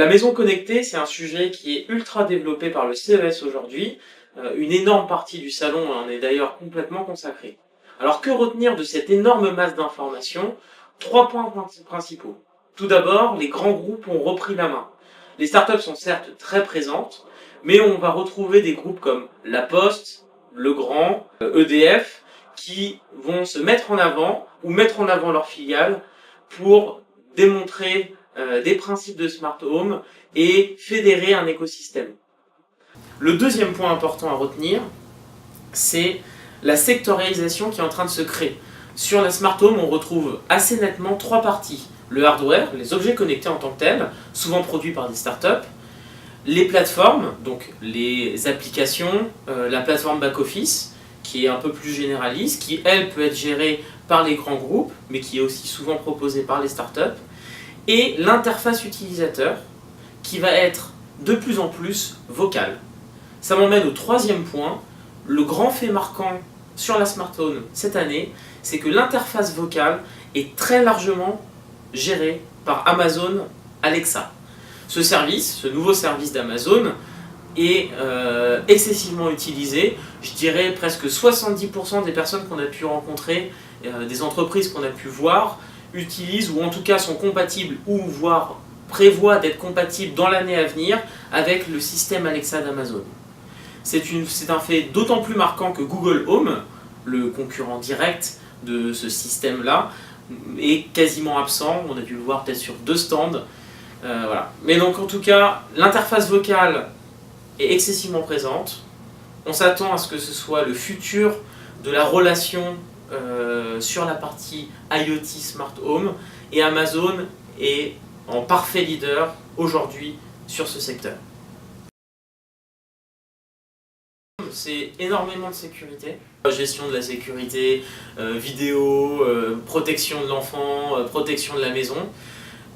La maison connectée, c'est un sujet qui est ultra développé par le CES aujourd'hui. Une énorme partie du salon en est d'ailleurs complètement consacrée. Alors que retenir de cette énorme masse d'informations? Trois points principaux. Tout d'abord, les grands groupes ont repris la main. Les startups sont certes très présentes, mais on va retrouver des groupes comme La Poste, Legrand, EDF, qui vont se mettre en avant ou mettre en avant leurs filiales pour démontrer des principes de smart home et fédérer un écosystème. Le deuxième point important à retenir, c'est la sectorialisation qui est en train de se créer. Sur la smart home, on retrouve assez nettement trois parties. Le hardware, les objets connectés en tant que tels, souvent produits par des startups, les plateformes, donc les applications, la plateforme back-office, qui est un peu plus généraliste, qui elle peut être gérée par les grands groupes, mais qui est aussi souvent proposée par les startups, et l'interface utilisateur, qui va être de plus en plus vocale. Ça m'emmène au troisième point. Le grand fait marquant sur la smart home cette année, c'est que l'interface vocale est très largement gérée par Amazon Alexa. Ce service, ce nouveau service d'Amazon, est excessivement utilisé. Je dirais presque 70% des personnes qu'on a pu rencontrer, des entreprises qu'on a pu voir, utilisent ou en tout cas sont compatibles ou voire prévoient d'être compatibles dans l'année à venir avec le système Alexa d'Amazon. C'est un fait d'autant plus marquant que Google Home, le concurrent direct de ce système-là, est quasiment absent. On a dû le voir peut-être sur 2 stands. Voilà. Mais donc en tout cas, l'interface vocale est excessivement présente. On s'attend à ce que ce soit le futur de la relation sur la partie IoT Smart Home, et Amazon est en parfait leader aujourd'hui sur ce secteur. C'est énormément de sécurité. Gestion de la sécurité, vidéo, protection de l'enfant, protection de la maison.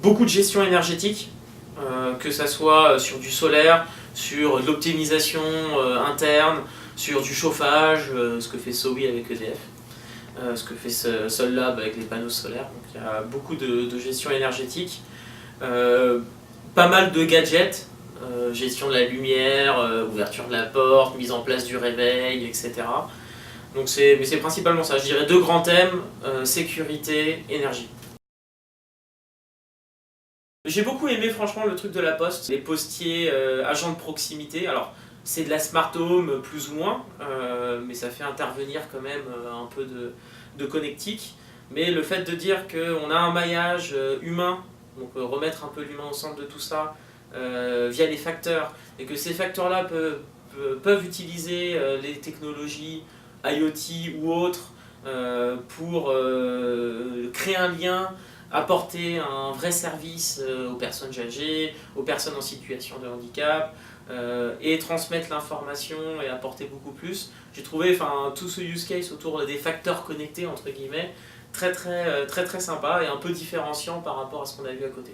Beaucoup de gestion énergétique, que ça soit sur du solaire, sur de l'optimisation interne, sur du chauffage, ce que fait SOWI avec EDF, ce que fait SolLab avec les panneaux solaires. Donc il y a beaucoup de gestion énergétique. Pas mal de gadgets. Gestion de la lumière, ouverture de la porte, mise en place du réveil, etc. Donc c'est principalement ça, je dirais 2 grands thèmes, sécurité, énergie. J'ai beaucoup aimé franchement le truc de la Poste, les postiers agents de proximité. Alors c'est de la smart home plus ou moins, mais ça fait intervenir quand même un peu de connectique. Mais le fait de dire qu'on a un maillage humain, donc remettre un peu l'humain au centre de tout ça, via les facteurs, et que ces facteurs-là peuvent utiliser les technologies IoT ou autres pour créer un lien, apporter un vrai service aux personnes âgées, aux personnes en situation de handicap, et transmettre l'information et apporter beaucoup plus. J'ai trouvé tout ce use case autour des facteurs connectés entre guillemets très sympa et un peu différenciant par rapport à ce qu'on a vu à côté.